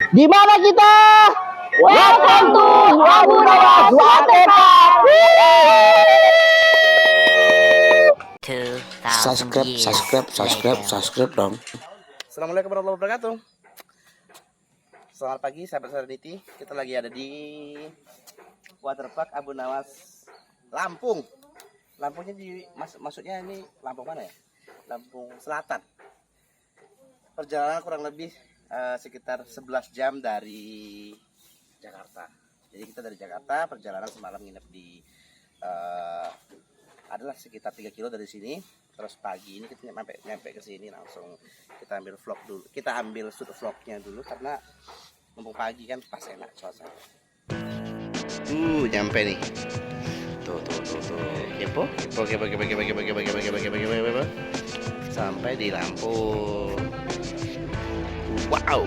Di mana kita? Welcome to Abu Nawas Waterpark. Subscribe dong. Assalamualaikum warahmatullahi wabarakatuh. Selamat pagi sahabat Serenity. Kita lagi ada di Waterpark Abu Nawas, Lampung. Lampungnya maksudnya ini Lampung mana ya? Lampung Selatan. Perjalanan kurang lebih sekitar 11 jam dari Jakarta. Jadi kita dari Jakarta perjalanan semalam nginep di adalah sekitar 3 kilo dari sini. Terus pagi ini kita nyampe ke sini langsung kita ambil vlog dulu. Kita ambil sudut vlognya dulu karena mumpung pagi kan pas enak suasana. Nyampe nih. Tuh. Kepo. Sampai di Lampung. Wow.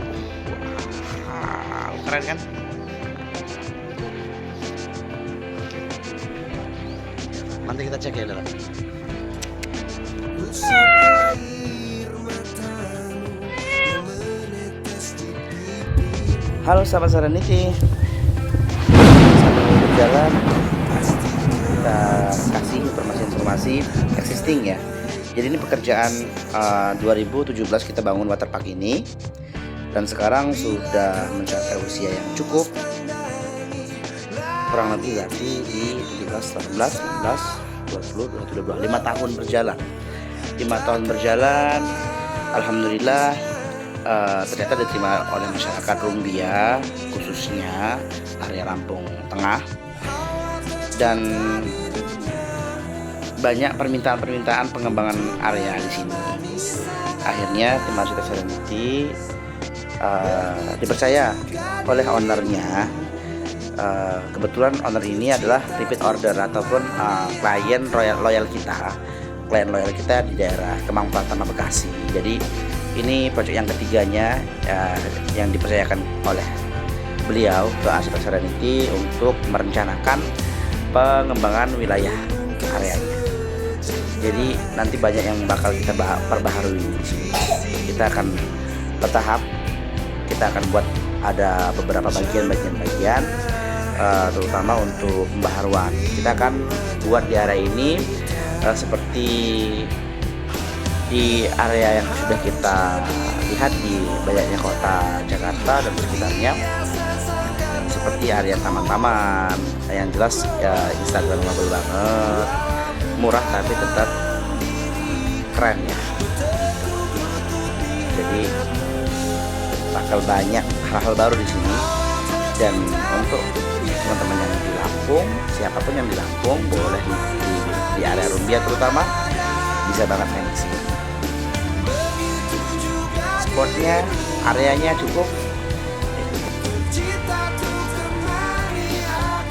Keren kan? Nanti kita cek ya dalam. Halo sahabat Serenity, sambil berjalan kita kasih informasi existing ya. Jadi ini pekerjaan 2017 kita bangun waterpark ini dan sekarang sudah mencapai usia yang cukup, kurang lebih berarti di 17, 18, 19, 20, 21, 22, 5 tahun berjalan. 5 tahun berjalan, alhamdulillah ternyata diterima oleh masyarakat Rumbia, khususnya area Lampung Tengah, dan banyak permintaan pengembangan area di sini. Akhirnya tim arsitek Serenity dipercaya oleh ownernya. Kebetulan owner ini adalah repeat order ataupun klien loyal kita di daerah Kemang Pratama, Bekasi. Jadi ini proyek yang ketiganya yang dipercayakan oleh beliau ke arsitek Serenity untuk merencanakan pengembangan wilayah areanya. Jadi nanti banyak yang bakal kita perbaharui di sini. Kita akan bertahap, kita akan buat ada beberapa bagian terutama untuk pembaharuan. Kita akan buat di area ini seperti di area yang sudah kita lihat di banyaknya kota Jakarta dan sekitarnya, seperti area taman-taman yang jelas ya, instagramable banget, murah tapi tetap keren ya. Jadi bakal banyak hal-hal baru di sini, dan untuk teman-teman yang di Lampung, siapapun yang di Lampung boleh di area Rumbia terutama bisa banget main di sini. Spotnya, areanya cukup.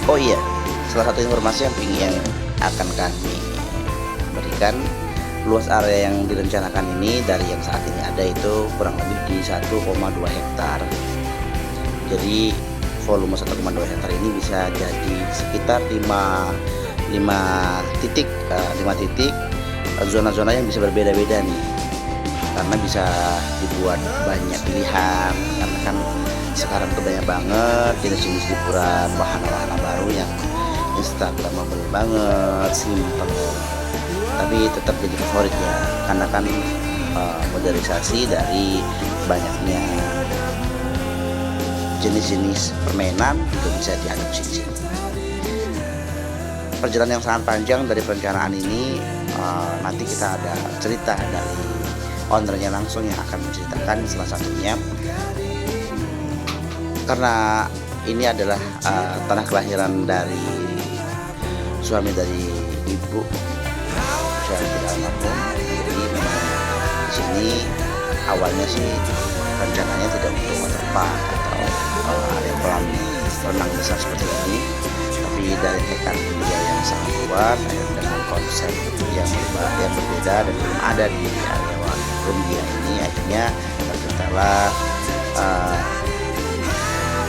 Oh iya, salah satu informasi yang akan kami berikan, luas area yang direncanakan ini dari yang saat ini ada itu kurang lebih di 1,2 hektar. Jadi volume 1,2 hektar ini bisa jadi sekitar 5 titik zona-zona yang bisa berbeda-beda nih, karena bisa dibuat banyak pilihan, karena kan sekarang tuh banyak banget jenis-jenis hiburan, wahana-wahana baru yang instagramable banget, simple tapi tetap jadi favorit ya, karena kan modernisasi dari banyaknya jenis-jenis permainan itu bisa diadopsi di sini. Perjalanan yang sangat panjang dari perencanaan ini, nanti kita ada cerita dari ownernya langsung yang akan menceritakan salah satunya, karena ini adalah tanah kelahiran dari suami dari ibu Syarifil almarhum. Jadi memang di sini awalnya sih rencananya tidak untuk waterpark atau area kolam renang besar seperti ini, tapi dari tekad beliau yang sangat kuat dengan konsep yang berbeda dan belum ada di area Rumbia ini, akhirnya terciptalah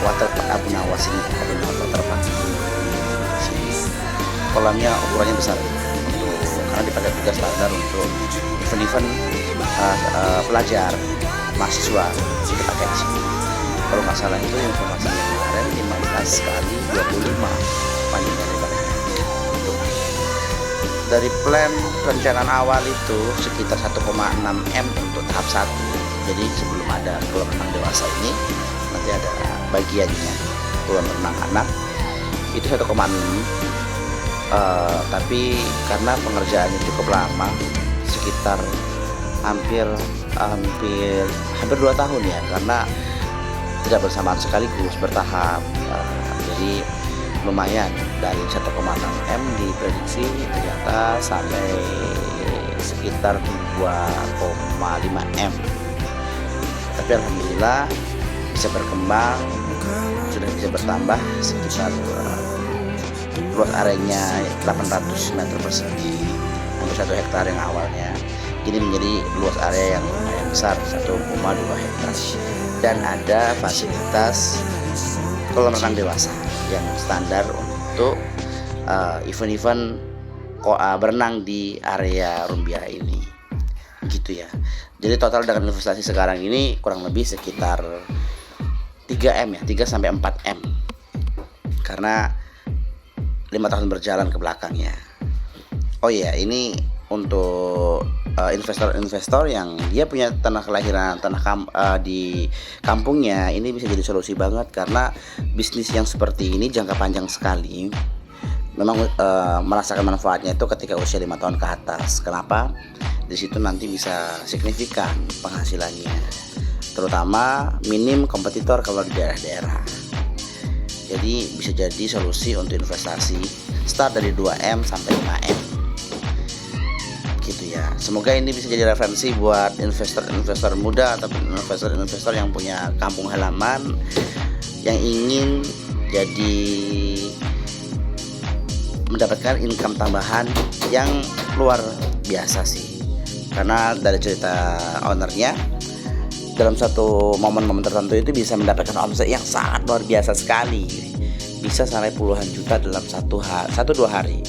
waterpark Abu Nawas ini, Abu Nawas Waterpark di sini. Kolamnya ukurannya besar karena dipakai juga standar untuk event-event pelajar mahasiswa, jadi pakai di sini. kalau nggak salah itu informasinya kemarin 15 kali 25 panjangnya lebarnya. Dari plan perencanaan awal itu sekitar 1,6 M untuk tahap 1. Jadi sebelum ada kolam renang dewasa ini nanti ada bagiannya kolam renang anak itu 1,6. Tapi karena pengerjaannya cukup lama, sekitar hampir 2 tahun ya, karena tidak bersamaan sekaligus, bertahap. Jadi lumayan, dari 1,6 M diprediksi ternyata sampai sekitar 2,5 M. Tapi alhamdulillah bisa berkembang, sudah bisa bertambah sekitar luas areanya 800 meter persegi, hampir 1 hektar yang awalnya ini menjadi luas area yang lumayan besar, 1,2 hektar, dan ada fasilitas kolam renang dewasa yang standar untuk event-event berenang di area Rumbia ini, gitu ya. Jadi total dengan investasi sekarang ini kurang lebih sekitar 3 M ya, 3 sampai 4 M, karena 5 tahun berjalan ke belakangnya. Oh iya, ini untuk investor-investor yang dia punya tanah kelahiran, di kampungnya, ini bisa jadi solusi banget, karena bisnis yang seperti ini jangka panjang sekali. Memang merasakan manfaatnya itu ketika usia 5 tahun ke atas. Kenapa? Di situ nanti bisa signifikan penghasilannya, terutama minim kompetitor kalau di daerah-daerah. Jadi bisa jadi solusi untuk investasi start dari 2M sampai 5M, gitu ya. Semoga ini bisa jadi referensi buat investor-investor muda ataupun investor-investor yang punya kampung halaman yang ingin jadi mendapatkan income tambahan yang luar biasa sih. Karena dari cerita ownernya, dalam satu momen-momen tertentu itu bisa mendapatkan omset yang sangat luar biasa sekali, bisa sampai puluhan juta dalam 1-2 hari.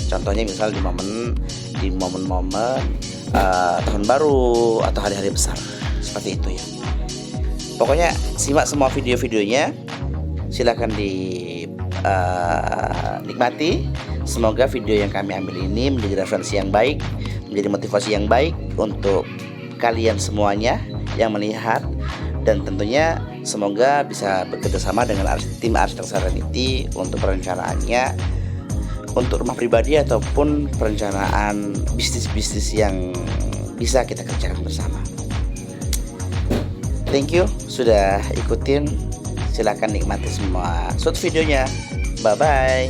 Contohnya misal di momen-momen tahun baru atau hari-hari besar, seperti itu ya. Pokoknya simak semua video-videonya, silakan nikmati. Semoga video yang kami ambil ini menjadi referensi yang baik, menjadi motivasi yang baik untuk kalian semuanya yang melihat, dan tentunya semoga bisa bekerja sama dengan tim Arsitek Serenity untuk perencanaannya untuk rumah pribadi ataupun perencanaan bisnis-bisnis yang bisa kita kerjakan bersama. Thank you sudah ikutin, silakan nikmati semua shoot videonya. Bye bye.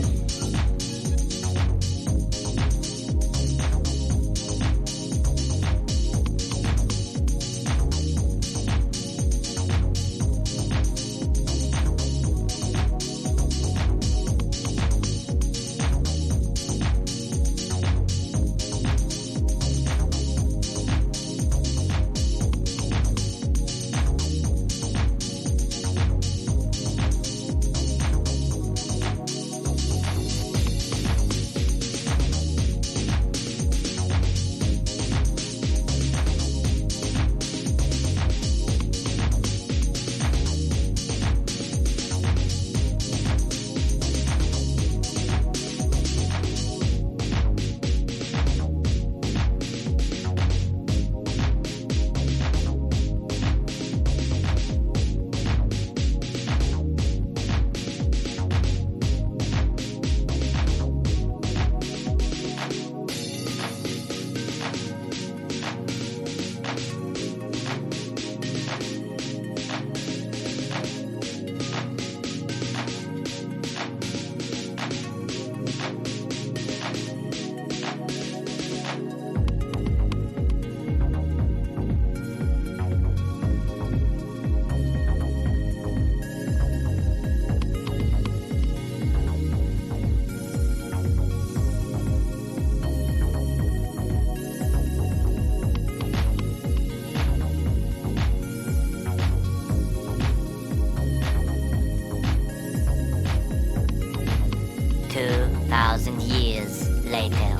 2,000 years later.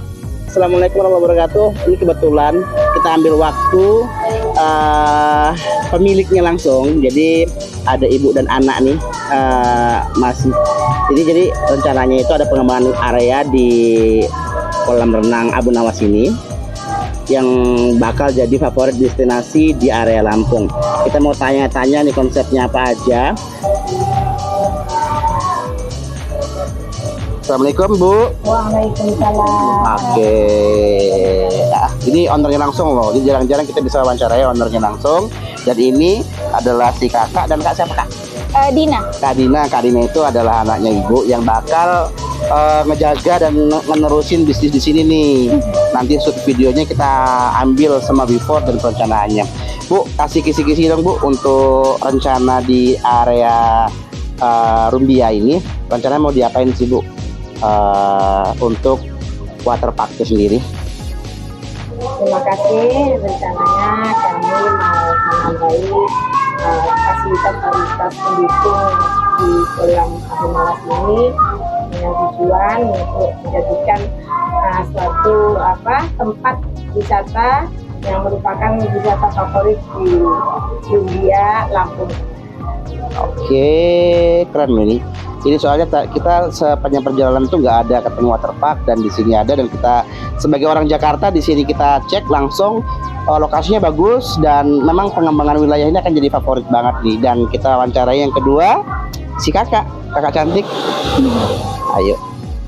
Assalamualaikum warahmatullahi wabarakatuh. Ini kebetulan kita ambil waktu pemiliknya langsung. Jadi ada ibu dan anak nih masih. Jadi rencananya itu ada pengembangan area di kolam renang Abu Nawas ini yang bakal jadi favorit destinasi di area Lampung. Kita mau tanya-tanya nih konsepnya apa aja. Assalamualaikum Bu. Waalaikumsalam. Oke. Nah, ini ownernya langsung loh. Jadi jarang-jarang kita bisa wawancarai ownernya langsung. Dan ini adalah si kakak dan kak siapa kak? Dina. Kak Dina. Kak Dina itu adalah anaknya ibu yang bakal ngejaga dan menerusin bisnis di sini nih. Nanti shoot videonya kita ambil sama before dan perencanaannya. Bu, kasih kisi-kisi dong Bu untuk rencana di area Rumbia ini. Rencananya mau diapain sih Bu? Untuk water park itu sendiri. Terima kasih. Rencananya kami mau menambahi fasilitas pendukung di kolam Abu Nawas ini dengan tujuan untuk menjadikan suatu tempat wisata yang merupakan wisata favorit di Rumbia, Lampung. Oke, keren ini. Ini soalnya kita sepanjang perjalanan tuh nggak ada ketemu waterpark dan di sini ada, dan kita sebagai orang Jakarta di sini kita cek langsung lokasinya bagus dan memang pengembangan wilayah ini akan jadi favorit banget nih. Dan kita wawancarai yang kedua si kakak cantik. Ayo,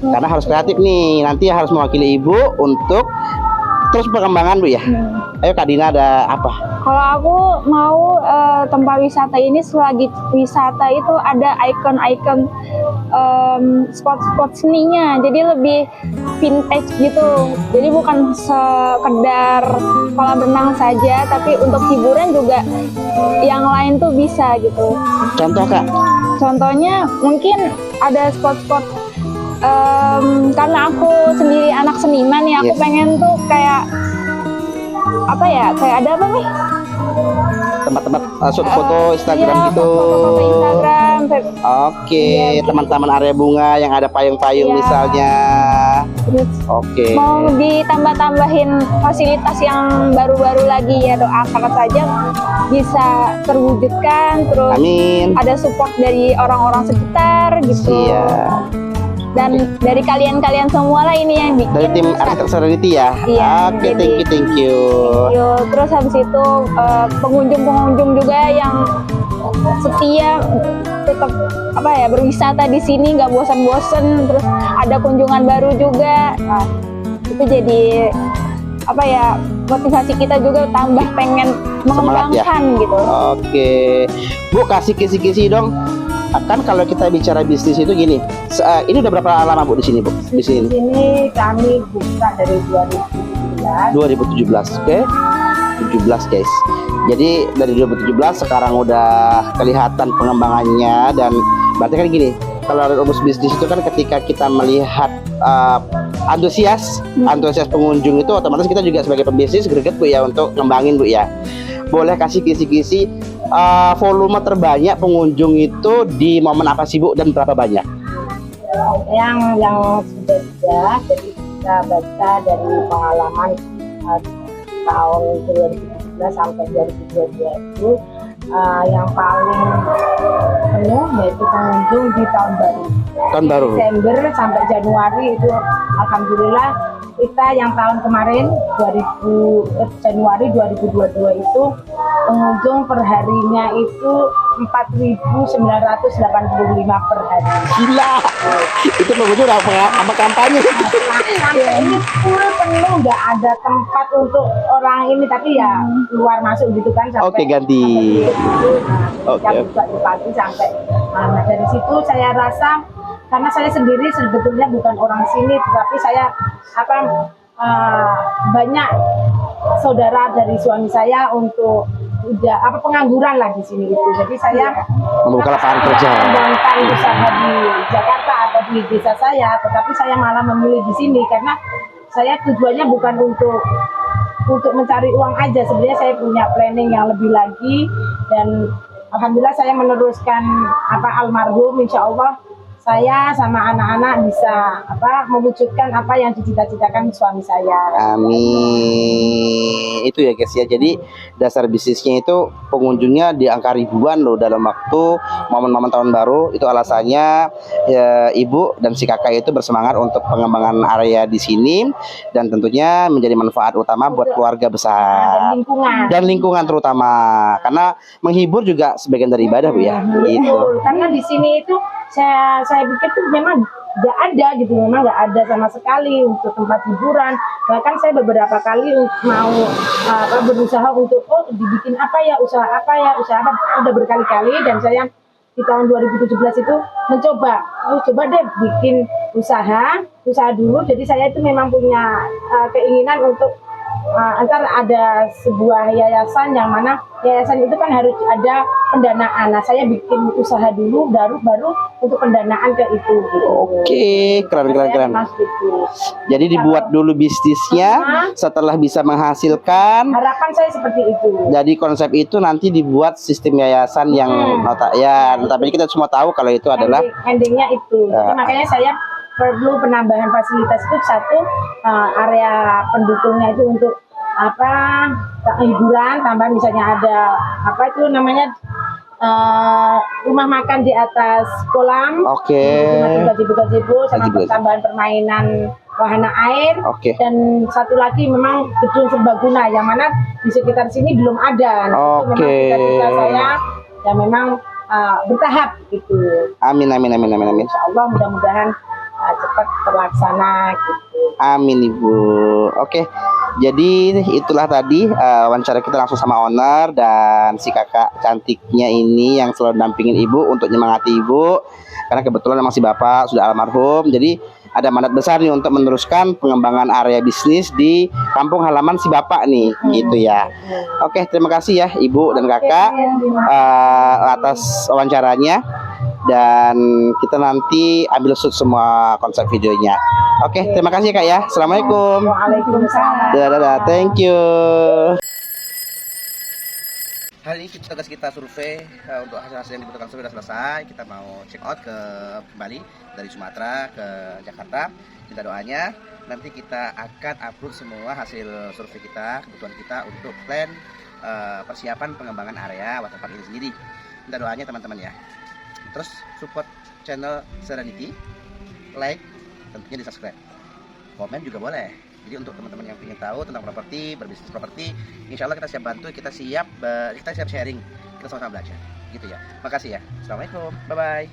karena harus kreatif nih, nanti harus mewakili ibu untuk terus pengembangan Bu ya. Ayo Kak Dina, ada apa? Kalau aku mau tempat wisata ini selagi wisata itu ada ikon-ikon spot-spot seninya, jadi lebih vintage gitu. Jadi bukan sekedar kolam renang saja, tapi untuk hiburan juga yang lain tuh bisa gitu. Contoh Kak? Contohnya mungkin ada spot-spot karena aku sendiri anak seniman ya, aku pengen tuh kayak kayak ada apa nih? Tempat-tempat shoot foto Instagram iya, gitu. Foto Instagram. Oke, Iya, teman-teman area bunga yang ada payung-payung iya. misalnya. Terus Oke. mau ditambah-tambahin fasilitas yang baru-baru lagi ya, doakan saja bisa terwujudkan. Terus Amin. ada support dari orang-orang sekitar gitu. Iya. Dan dari kalian-kalian semua lah ini yang bikin. Dari tim arsitek Serenity ya. Iya, Oke, jadi- thank you. Terus habis itu pengunjung-pengunjung juga yang setia tetap berwisata di sini, nggak bosan-bosan. Terus ada kunjungan baru juga. Nah, itu jadi motivasi kita juga tambah pengen mengembangkan gitu. Oke, Bu, kasih kisi-kisi dong. Kan kalau kita bicara bisnis itu gini, ini udah berapa lama Bu di sini Bu? Di sini? Di sini kami buka dari 2017. 2017, oke? 17 guys. Jadi dari 2017 sekarang udah kelihatan pengembangannya, dan berarti kan gini, kalau rumus bisnis itu kan ketika kita melihat antusias pengunjung itu, otomatis kita juga sebagai pembisnis greget Bu ya untuk ngembangin Bu ya. Boleh kasih kisi-kisi volume terbanyak pengunjung itu di momen apa sih Bu, dan berapa banyak? Yang sudah jadi kita baca dari pengalaman tahun 2017 sampai 2022 itu yang paling penuh yaitu pengunjung di tahun baru. Tahun baru. Desember sampai Januari itu alhamdulillah kita yang tahun kemarin Januari 2022 itu pengunjung perharinya itu 4.985 per hari. Gila, itu pengunjung apa kampanye? Sampai ini full penuh, nggak ada tempat untuk orang ini, tapi ya keluar masuk gitu kan sampai. Oke, ganti. Jam buka di pagi sampai malam. Nah, dari situ saya rasa karena saya sendiri sebetulnya bukan orang sini, tetapi saya banyak saudara dari suami saya untuk pengangguran lah di sini itu. Jadi saya membuka lapangan kerja. mengembangkan usaha di Jakarta atau di desa saya, tetapi saya malah memilih di sini karena saya tujuannya bukan untuk mencari uang aja. Sebenarnya saya punya planning yang lebih lagi, dan alhamdulillah saya meneruskan almarhum, insya Allah saya sama anak-anak bisa mewujudkan apa yang dicita-citakan suami saya. Amin. Itu ya guys ya. Jadi dasar bisnisnya itu pengunjungnya di angka ribuan loh dalam waktu momen-momen tahun baru. Itu alasannya ya, ibu dan si kakak itu bersemangat untuk pengembangan area di sini dan tentunya menjadi manfaat utama buat keluarga besar dan lingkungan terutama karena menghibur juga sebagian dari ibadah Bu ya. Gitu. Betul. Karena di sini itu saya pikir tuh memang nggak ada gitu, memang nggak ada sama sekali untuk tempat hiburan. Bahkan saya beberapa kali mau berusaha untuk dibikin usaha apa udah berkali-kali dan saya di tahun 2017 itu mencoba deh bikin usaha dulu. Jadi saya itu memang punya keinginan untuk antar ada sebuah yayasan yang mana yayasan itu kan harus ada pendanaan. Nah, saya bikin usaha dulu baru untuk pendanaan ke itu gitu. Oke, keren. Jadi dibuat dulu bisnisnya setelah bisa menghasilkan. Harapan saya seperti itu. Jadi konsep itu nanti dibuat sistem yayasan yang tapi kita semua tahu kalau itu adalah endingnya itu. Jadi makanya saya perlu penambahan fasilitas itu satu area pendukungnya itu untuk hiburan, tambahan misalnya ada rumah makan di atas kolam. Oke. Gazebo sama tambahan permainan wahana air. Oke. Dan satu lagi memang gedung serbaguna yang mana di sekitar sini belum ada. Nah, itu memang cita-cita saya ya memang bertahap gitu. Amin. Insya Allah mudah-mudahan cepat terlaksana gitu. Amin Ibu. Oke. Jadi itulah tadi wawancara kita langsung sama owner dan si kakak cantiknya ini yang selalu dampingin Ibu untuk nyemangati Ibu. Karena kebetulan memang si bapak sudah almarhum. Jadi ada mandat besar nih untuk meneruskan pengembangan area bisnis di kampung halaman si bapak nih, gitu ya. Oke, terima kasih ya Ibu dan kakak atas wawancaranya. Dan kita nanti ambil shoot semua konsep videonya. Oke, terima kasih Kak ya. Assalamualaikum. Waalaikumsalam. Dadah, thank you. Hari ini tugas kita survei untuk hasil yang dibutuhkan survei sudah selesai. Kita mau check out kembali dari Sumatera ke Jakarta. Minta doanya. Nanti kita akan upload semua hasil survei kita, kebutuhan kita untuk plan persiapan pengembangan area waterpark ini sendiri. Minta doanya teman-teman ya. Terus support channel Serenity, like, tentunya di subscribe, komen juga boleh. Jadi untuk teman-teman yang ingin tahu tentang properti, berbisnis properti, insya Allah kita siap bantu, kita siap sharing, kita sama-sama belajar, gitu ya. Makasih ya. Assalamualaikum, bye bye.